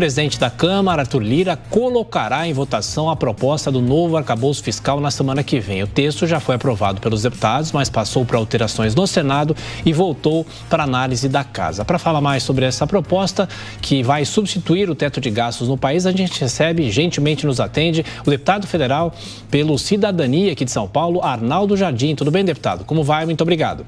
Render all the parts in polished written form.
presidente da Câmara, Arthur Lira, colocará em votação a proposta do novo arcabouço fiscal na semana que vem. O texto já foi aprovado pelos deputados, mas passou por alterações no Senado e voltou para análise da Casa. Para falar mais sobre essa proposta, que vai substituir o teto de gastos no país, a gente recebe, gentilmente nos atende, o deputado federal pelo Cidadania aqui de São Paulo, Arnaldo Jardim. Tudo bem, deputado? Como vai? Muito obrigado.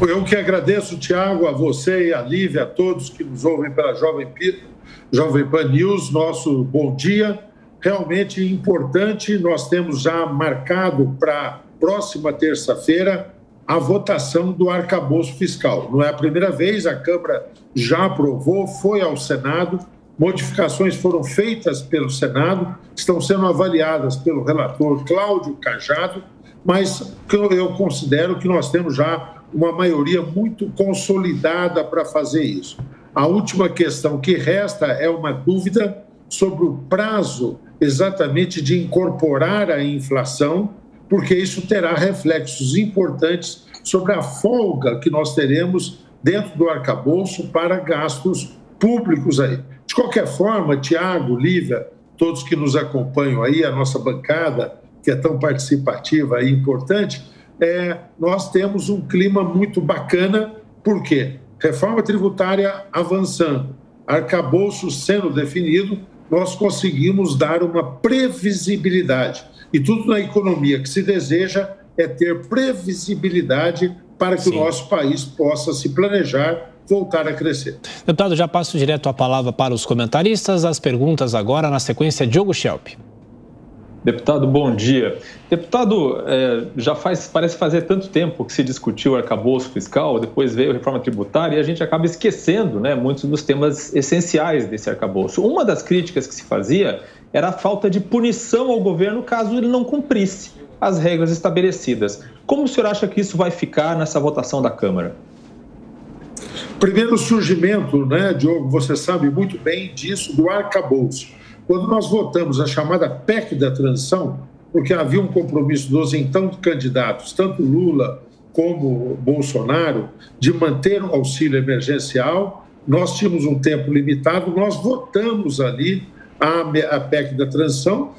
Eu que agradeço, Tiago, a você e a Lívia, a todos que nos ouvem pela Jovem Pan News, nosso bom dia. Realmente importante, nós temos já marcado para a próxima terça-feira a votação do arcabouço fiscal. Não é a primeira vez, a Câmara já aprovou, foi ao Senado, modificações foram feitas pelo Senado, estão sendo avaliadas pelo relator Cláudio Cajado, mas eu considero que nós temos já uma maioria muito consolidada para fazer isso. A última questão que resta é uma dúvida sobre o prazo exatamente de incorporar a inflação, porque isso terá reflexos importantes sobre a folga que nós teremos dentro do arcabouço para gastos públicos aí. De qualquer forma, Tiago, Lívia, todos que nos acompanham aí, a nossa bancada, que é tão participativa e importante, nós temos um clima muito bacana, por quê? Reforma tributária avançando, arcabouço sendo definido, nós conseguimos dar uma previsibilidade. E tudo na economia que se deseja é ter previsibilidade para que o nosso país possa se planejar, voltar a crescer. Deputado, já passo direto a palavra para os comentaristas. As perguntas agora, na sequência, Diogo Schelp. Deputado, bom dia. Deputado, parece fazer tanto tempo que se discutiu o arcabouço fiscal, depois veio a reforma tributária e a gente acaba esquecendo, muitos dos temas essenciais desse arcabouço. Uma das críticas que se fazia era a falta de punição ao governo caso ele não cumprisse as regras estabelecidas. Como o senhor acha que isso vai ficar nessa votação da Câmara? Primeiro, o surgimento, Diogo, você sabe muito bem disso, do arcabouço. Quando nós votamos a chamada PEC da transição, porque havia um compromisso dos então candidatos, tanto Lula como Bolsonaro, de manter o auxílio emergencial, nós tínhamos um tempo limitado, nós votamos ali a PEC da transição,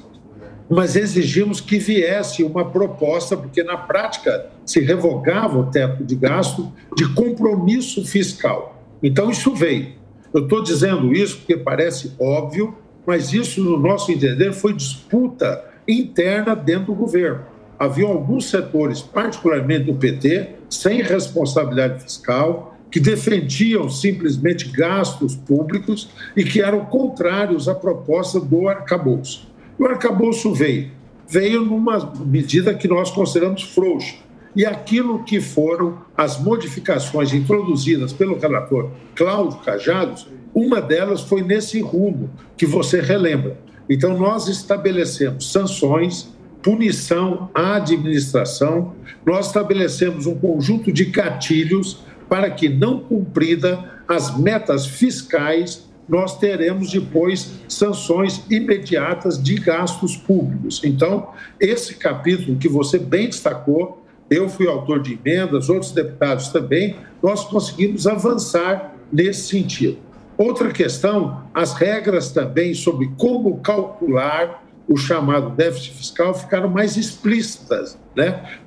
mas exigimos que viesse uma proposta, porque na prática se revogava o teto de gasto de compromisso fiscal. Então isso veio. Eu estou dizendo isso porque parece óbvio, mas isso, no nosso entender, foi disputa interna dentro do governo. Havia alguns setores, particularmente do PT, sem responsabilidade fiscal, que defendiam simplesmente gastos públicos e que eram contrários à proposta do arcabouço. O arcabouço veio numa medida que nós consideramos frouxa. E aquilo que foram as modificações introduzidas pelo relator Cláudio Cajado, uma delas foi nesse rumo que você relembra. Então, nós estabelecemos sanções, punição à administração, nós estabelecemos um conjunto de gatilhos para que, não cumprida as metas fiscais, nós teremos depois sanções imediatas de gastos públicos. Então, esse capítulo que você bem destacou, eu fui autor de emendas, outros deputados também, nós conseguimos avançar nesse sentido. Outra questão, as regras também sobre como calcular o chamado déficit fiscal ficaram mais explícitas,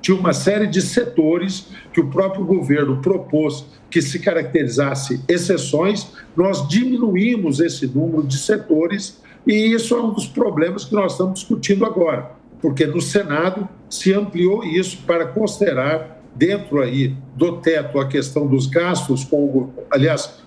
Tinha uma série de setores que o próprio governo propôs que se caracterizasse exceções, nós diminuímos esse número de setores e isso é um dos problemas que nós estamos discutindo agora, porque no Senado se ampliou isso para considerar dentro aí do teto a questão dos gastos,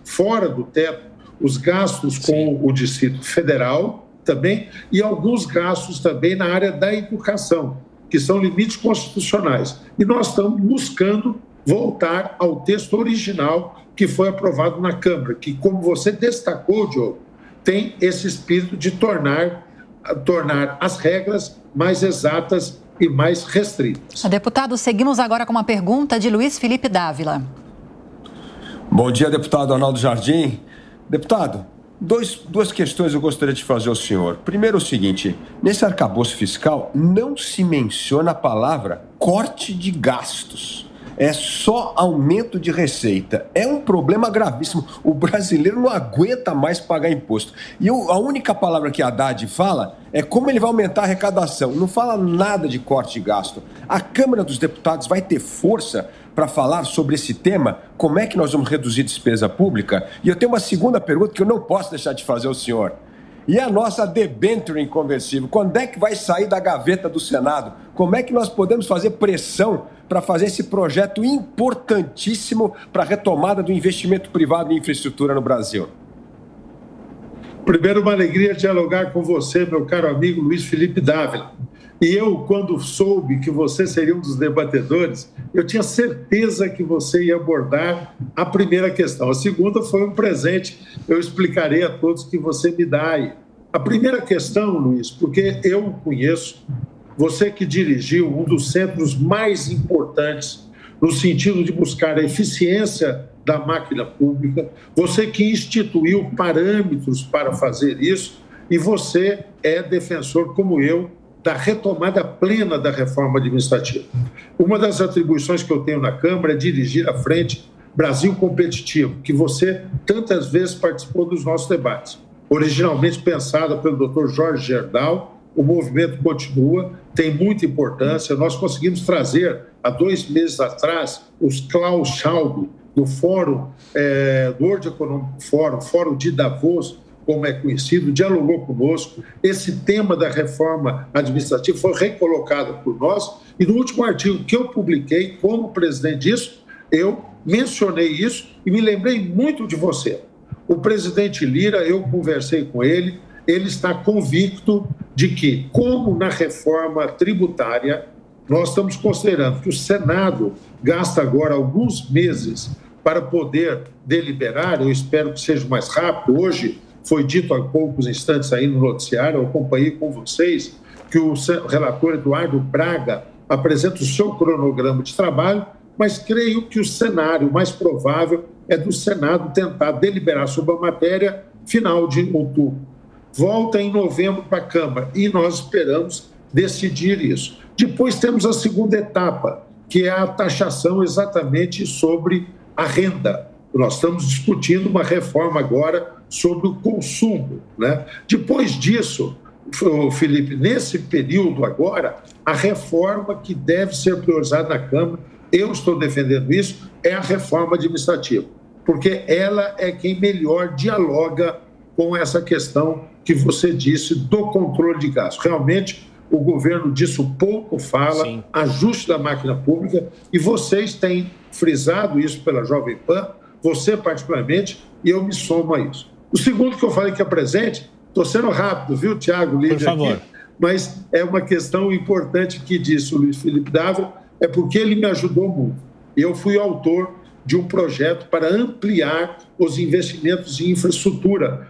fora do teto, os gastos com o Distrito Federal também e alguns gastos também na área da educação, que são limites constitucionais. E nós estamos buscando voltar ao texto original que foi aprovado na Câmara, que, como você destacou, Diogo, tem esse espírito de tornar as regras mais exatas e mais restritas. Deputado, seguimos agora com uma pergunta de Luiz Felipe Dávila. Bom dia, deputado Arnaldo Jardim. Deputado, duas questões eu gostaria de fazer ao senhor. Primeiro é o seguinte, nesse arcabouço fiscal não se menciona a palavra corte de gastos. é só aumento de receita. É um problema gravíssimo. O brasileiro não aguenta mais pagar imposto. E a única palavra que a Haddad fala é como ele vai aumentar a arrecadação. Não fala nada de corte de gasto. A Câmara dos Deputados vai ter força para falar sobre esse tema? Como é que nós vamos reduzir despesa pública? E eu tenho uma segunda pergunta que eu não posso deixar de fazer ao senhor. E a nossa debênture inconversível, quando é que vai sair da gaveta do Senado? Como é que nós podemos fazer pressão para fazer esse projeto importantíssimo para a retomada do investimento privado em infraestrutura no Brasil? Primeiro, uma alegria dialogar com você, meu caro amigo Luiz Felipe Dávila. E eu, quando soube que você seria um dos debatedores, eu tinha certeza que você ia abordar a primeira questão. A segunda foi um presente, eu explicarei a todos que você me dá aí. A primeira questão, Luiz, porque eu conheço, você que dirigiu um dos centros mais importantes no sentido de buscar a eficiência da máquina pública, você que instituiu parâmetros para fazer isso, e você é defensor, como eu, da retomada plena da reforma administrativa. Uma das atribuições que eu tenho na Câmara é dirigir à frente Brasil Competitivo, que você tantas vezes participou dos nossos debates. Originalmente pensada pelo Dr. Jorge Gerdau, o movimento continua, tem muita importância. Nós conseguimos trazer, há 2 meses atrás, os Klaus Schwab, do Fórum, do World Economic Forum, Fórum de Davos, como é conhecido, dialogou conosco. Esse tema da reforma administrativa foi recolocado por nós e no último artigo que eu publiquei como presidente disso, eu mencionei isso e me lembrei muito de você. O presidente Lira, eu conversei com ele, ele está convicto de que, como na reforma tributária, nós estamos considerando que o Senado gasta agora alguns meses para poder deliberar, eu espero que seja mais rápido. Hoje foi dito há poucos instantes aí no noticiário, eu acompanhei com vocês, que o relator Eduardo Braga apresenta o seu cronograma de trabalho, mas creio que o cenário mais provável é do Senado tentar deliberar sobre a matéria final de outubro. Volta em novembro para a Câmara e nós esperamos decidir isso. Depois temos a segunda etapa, que é a taxação exatamente sobre a renda. Nós estamos discutindo uma reforma agora sobre o consumo, né? Depois disso, Felipe, nesse período agora, a reforma que deve ser priorizada na Câmara, eu estou defendendo isso, é a reforma administrativa, porque ela é quem melhor dialoga com essa questão que você disse do controle de gastos. Realmente, o governo disso pouco fala, sim, ajuste da máquina pública, e vocês têm frisado isso pela Jovem Pan, você particularmente, e eu me somo a isso. O segundo que eu falei que é presente, estou sendo rápido, viu, Tiago, Lídia? Por favor. Aqui, mas é uma questão importante que disse o Luiz Felipe Dávila, é porque ele me ajudou muito. Eu fui autor de um projeto para ampliar os investimentos em infraestrutura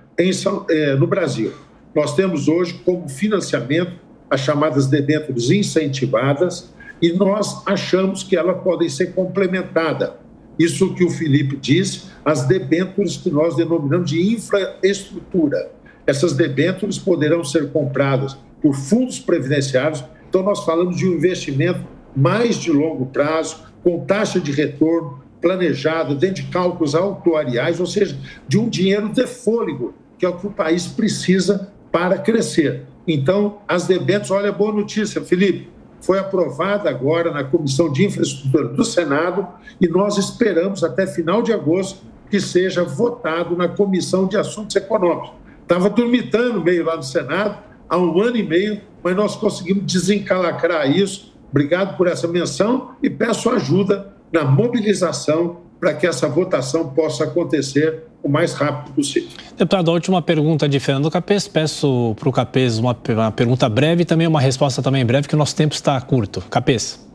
no Brasil. Nós temos hoje como financiamento as chamadas debêntures incentivadas e nós achamos que elas podem ser complementadas. Isso que o Felipe disse, as debêntures que nós denominamos de infraestrutura. Essas debêntures poderão ser compradas por fundos previdenciários, então nós falamos de um investimento mais de longo prazo, com taxa de retorno planejada, dentro de cálculos atuariais, ou seja, de um dinheiro de fôlego, que é o que o país precisa para crescer. Então, as debêntures, olha, boa notícia, Felipe, foi aprovada agora na Comissão de Infraestrutura do Senado e nós esperamos até final de agosto que seja votado na Comissão de Assuntos Econômicos. Estava dormitando meio lá no Senado há 1 ano e meio, mas nós conseguimos desencalacrar isso. Obrigado por essa menção e peço ajuda na mobilização para que essa votação possa acontecer o mais rápido possível. Deputado, a última pergunta de Fernando Capês. Peço para o Capês uma pergunta breve e também uma resposta também breve, que o nosso tempo está curto. Capês.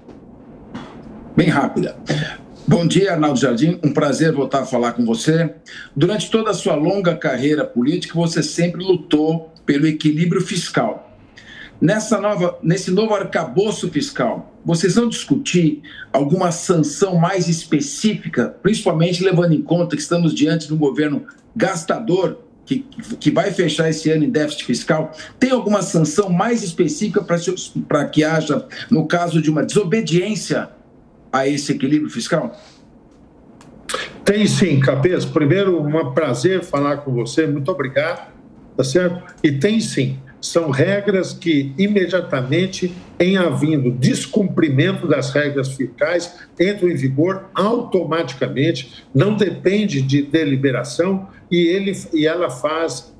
Bem rápida. Bom dia, Arnaldo Jardim. Um prazer voltar a falar com você. Durante toda a sua longa carreira política, você sempre lutou pelo equilíbrio fiscal. Nesse novo arcabouço fiscal, vocês vão discutir alguma sanção mais específica, principalmente levando em conta que estamos diante de um governo gastador que vai fechar esse ano em déficit fiscal? Tem alguma sanção mais específica para que haja, no caso de uma desobediência a esse equilíbrio fiscal? Tem sim, Capês. Primeiro, um prazer falar com você, muito obrigado, tá certo? E tem sim, são regras que imediatamente, em havendo descumprimento das regras fiscais, entram em vigor automaticamente, não depende de deliberação e ela faz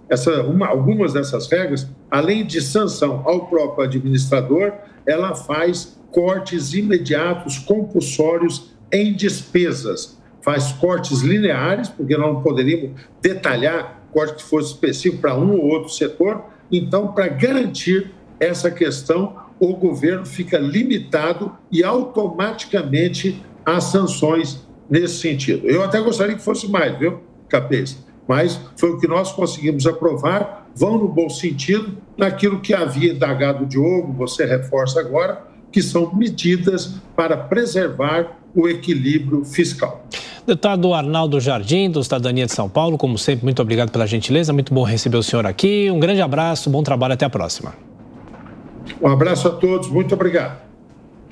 algumas dessas regras, além de sanção ao próprio administrador, ela faz cortes imediatos, compulsórios em despesas. Faz cortes lineares, porque nós não poderíamos detalhar corte que fosse específico para um ou outro setor. Então, para garantir essa questão, o governo fica limitado e automaticamente as sanções nesse sentido. Eu até gostaria que fosse mais, viu, Capês? Mas foi o que nós conseguimos aprovar, vão no bom sentido, naquilo que havia indagado o Diogo, você reforça agora, que são medidas para preservar o equilíbrio fiscal. Deputado Arnaldo Jardim, do Cidadania de São Paulo, como sempre, muito obrigado pela gentileza, muito bom receber o senhor aqui. Um grande abraço, bom trabalho, até a próxima. Um abraço a todos, muito obrigado.